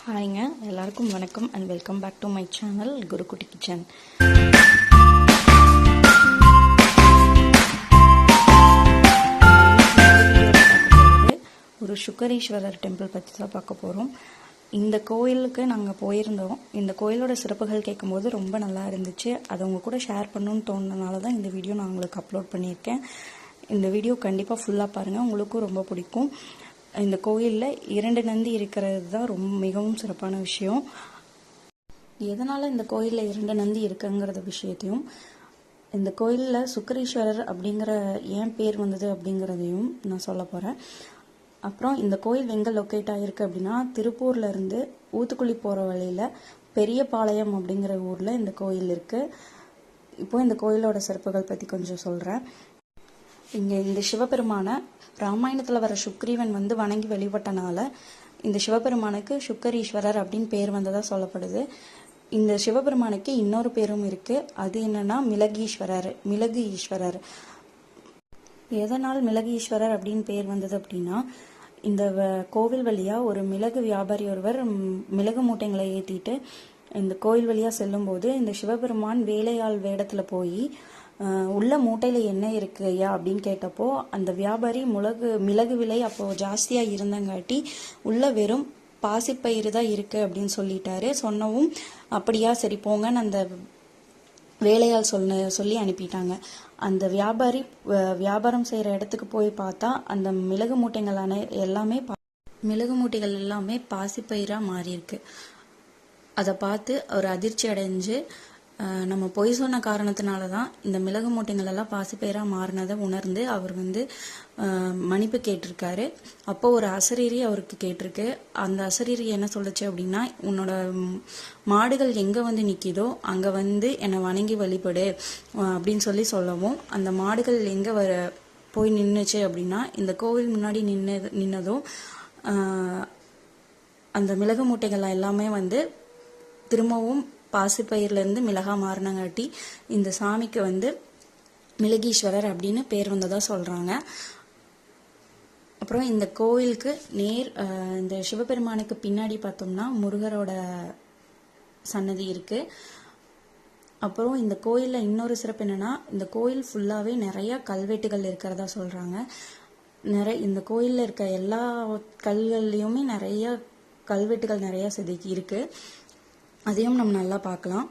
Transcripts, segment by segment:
ஹாய்ங்க, எல்லாருக்கும் வணக்கம் and welcome back to my channel Kurukutti kitchen. ஒரு சுக்கரீஸ்வரர் டெம்பிள் பற்றி தான் பார்க்க போகிறோம். இந்த கோயிலுக்கு நாங்கள் போயிருந்தோம். இந்த கோயிலோட சிறப்புகள் கேட்கும்போது ரொம்ப நல்லா இருந்துச்சு. அதை உங்க கூட ஷேர் பண்ணணும்னு தோணுனால தான் இந்த வீடியோ நான் உங்களுக்கு அப்லோட் பண்ணியிருக்கேன். இந்த வீடியோ கண்டிப்பாக ஃபுல்லாக பாருங்கள், உங்களுக்கும் ரொம்ப பிடிக்கும். இந்த கோயிலில் 2 நந்தி இருக்கிறது தான் மிகவும் சிறப்பான விஷயம். எதனால் இந்த கோயிலில் 2 நந்தி இருக்குங்கிற விஷயத்தையும், இந்த கோயிலில் சுக்கரீஸ்வரர் அப்படிங்கிற ஏன் பேர் வந்தது அப்படிங்கிறதையும் நான் சொல்ல போகிறேன். அப்புறம் இந்த கோயில் எங்கே லொக்கேட் ஆகிருக்கு அப்படின்னா, திருப்பூர்லேருந்து ஊத்துக்குளி போகிற வழியில் பெரியபாளையம் அப்படிங்கிற ஊரில் இந்த கோயில் இருக்குது. இப்போ இந்த கோயிலோட சிறப்புகள் பற்றி கொஞ்சம் சொல்கிறேன். இங்கே இந்த சிவபெருமான ராமாயணத்தில் வர சுக்ரீவன் வணங்கி வழிபட்டனால இந்த சிவபெருமானுக்கு சுக்கரீஸ்வரர் அப்படின்னு பேர் வந்ததாக சொல்லப்படுது. இந்த சிவபெருமானுக்கு இன்னொரு பேரும் இருக்குது. அது என்னன்னா மிளகு ஈஸ்வரர். எதனால் மிளகு ஈஸ்வரர் அப்படின்னு பேர் வந்தது அப்படின்னா, இந்த கோவில் வழியாக ஒரு மிளகு வியாபாரி ஒருவர் மிளகு மூட்டைங்களை ஏற்றிட்டு இந்த கோயில் வழியாக செல்லும்போது இந்த சிவபெருமான் வேலையாள் வேடத்தில் போய் உள்ள மூட்டையில் என்ன இருக்கு ஐயா அப்படின்னு கேட்டப்போ, அந்த வியாபாரி மிளகு விலை அப்போ ஜாஸ்தியாக இருந்தங்காட்டி உள்ள வெறும் பாசிப்பயிறு தான் இருக்கு அப்படின்னு சொல்லிட்டாரு. சொன்னவும் அப்படியா சரி போங்கன்னு அந்த வேலையால் சொல்லி அனுப்பிட்டாங்க. அந்த வியாபாரி வியாபாரம் செய்கிற இடத்துக்கு போய் பார்த்தா அந்த மிளகு மூட்டைகள் எல்லாமே பாசிப்பயிராக மாறியிருக்கு. அதை பார்த்து ஒரு அதிர்ச்சி அடைஞ்சு, நம்ம பொய் சொன்ன காரணத்தினால தான் இந்த மிளகு மூட்டைகள் எல்லாம் பாசிப்பயிராக மாறினதை உணர்ந்து அவர் மன்னிப்பு கேட்டிருக்காரு. அப்போ ஒரு அசரீரி அவருக்கு கேட்டிருக்கு. அந்த அசரீரி என்ன சொல்லுச்சு அப்படின்னா, உன்னோட மாடுகள் எங்கே நிற்கிதோ அங்கே என்னை வணங்கி வழிபடு அப்படின்னு சொல்லவும், அந்த மாடுகள் எங்கே போய் நின்றுச்சு அப்படின்னா, இந்த கோவில் முன்னாடி நின்னதும் அந்த மிளகு மூட்டைகள் எல்லாமே திரும்பவும் பாசிப்பயிர்லேருந்து மிளகா மாறினங்காட்டி இந்த சாமிக்கு மிளகீஸ்வரர் அப்படின்னு பேர் வந்ததாக சொல்கிறாங்க. அப்புறம் இந்த கோயிலுக்கு இந்த சிவபெருமானுக்கு பின்னாடி பார்த்தோம்னா முருகரோட சன்னதி இருக்குது. அப்புறம் இந்த கோயிலில் இன்னொரு சிறப்பு என்னென்னா, இந்த கோயில் ஃபுல்லாகவே நிறையா கல்வெட்டுகள் இருக்கிறதா சொல்கிறாங்க. இந்த கோயிலில் இருக்க எல்லா கல்கள்லையுமே நிறையா கல்வெட்டுகள் நிறையா செதுக்கி இருக்குது. அதையும் நம்ம நல்லா பார்க்கலாம்.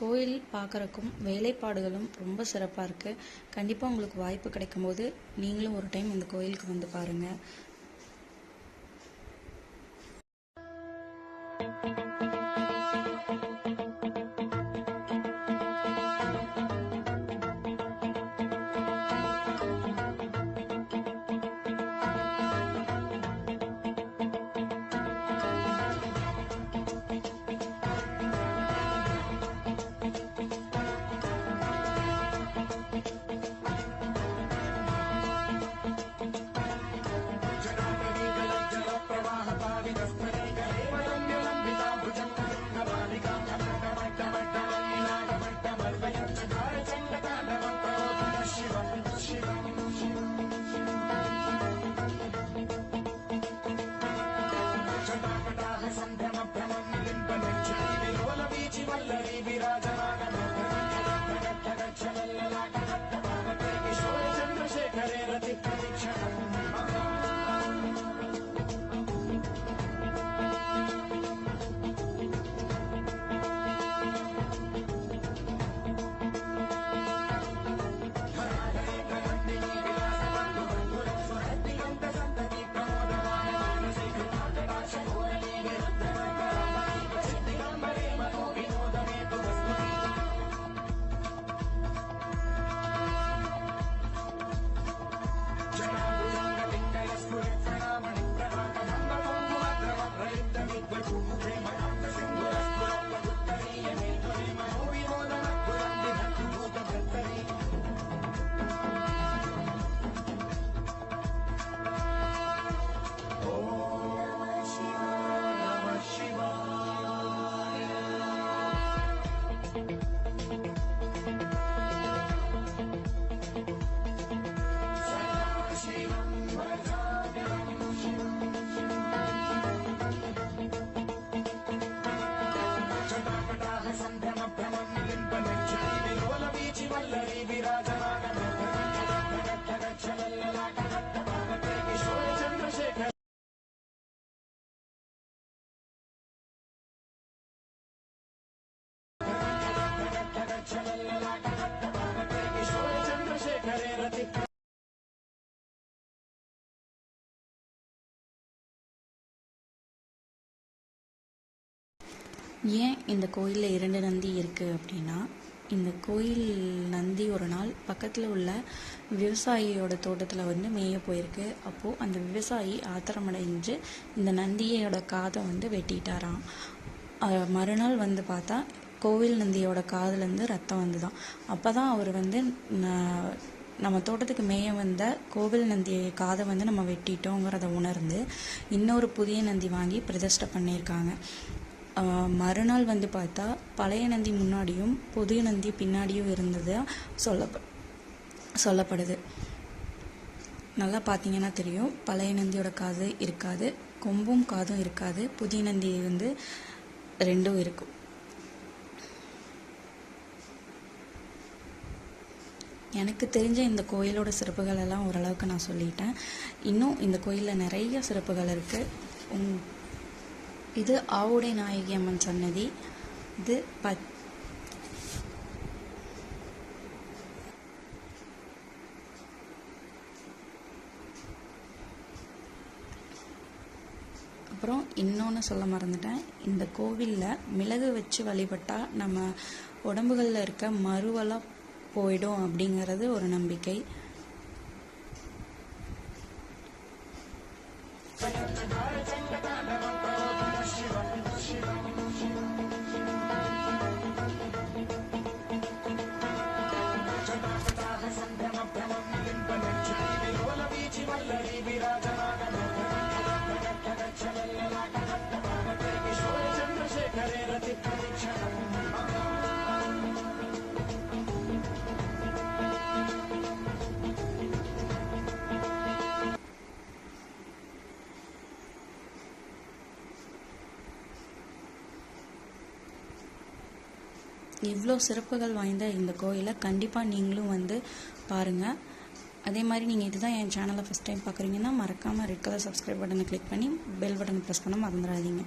கோயில் பார்க்குறக்கும் வேலைப்பாடுகளும் ரொம்ப சிறப்பாக இருக்குது. கண்டிப்பாக உங்களுக்கு வாய்ப்பு கிடைக்கும் போது நீங்களும் ஒரு டைம் இந்த கோயிலுக்கு வந்து பாருங்கள். ஏன் இந்த கோயிலில் 2 நந்தி இருக்குது அப்படின்னா, இந்த கோயில் நந்தி ஒரு நாள் பக்கத்தில் உள்ள விவசாயியோட தோட்டத்தில் வந்து மேய போயிருக்கு. அப்போது அந்த விவசாயி ஆத்திரமடைஞ்சு இந்த நந்தியோட காதை வந்து வெட்டிட்டாராம். மறுநாள் வந்து பார்த்தா கோவில் நந்தியோட காதுலேருந்து ரத்தம் வந்துதான். அப்போ தான் அவர் வந்து நம்ம தோட்டத்துக்கு மேய வந்த கோவில் நந்தி காதை வந்து நம்ம வெட்டிட்டோங்கிறத உணர்ந்து இன்னொரு புதிய நந்தி வாங்கி பிரதிஷ்டை பண்ணியிருக்காங்க. மறுநாள் வந்து பார்த்தா பழைய நந்தி முன்னாடியும் புதிய நந்தி பின்னாடியும் இருந்தது சொல்லப்படுது. நல்லா பார்த்தீங்கன்னா தெரியும், பழைய நந்தியோட காது இருக்காது, கொம்பும் காதும் இருக்காது. புதிய நந்தி வந்து 2ம் இருக்கும். எனக்கு தெரிஞ்ச இந்த கோயிலோட சிறப்புகள் எல்லாம் ஓரளவுக்கு நான் சொல்லிட்டேன். இன்னும் இந்த கோயிலில் நிறைய சிறப்புகள் இருக்குது. இது ஆவுடை நாயகி அம்மன் சன்னதி. இது அப்புறம் இன்னொன்று சொல்ல மறந்துட்டேன், இந்த கோவிலில் மிளகு வச்சு வழிபட்டால் நம்ம உடம்புகளில் இருக்க மருவெல்லாம் போயிடும் அப்படிங்கிறது ஒரு நம்பிக்கை. இவ்வளோ சிறப்புகள் வாய்ந்த இந்த கோயிலை கண்டிப்பாக நீங்களும் வந்து பாருங்கள். அதே மாதிரி நீங்கள் இதுதான் என் சேனலை ஃபஸ்ட் டைம் பார்க்குறீங்கன்னா மறக்காமல் ரெட் கலர் சப்ஸ்கிரைப் பட்டனை கிளிக் பண்ணி பெல் பட்டனை ப்ரெஸ் பண்ண மறந்துடாதீங்க.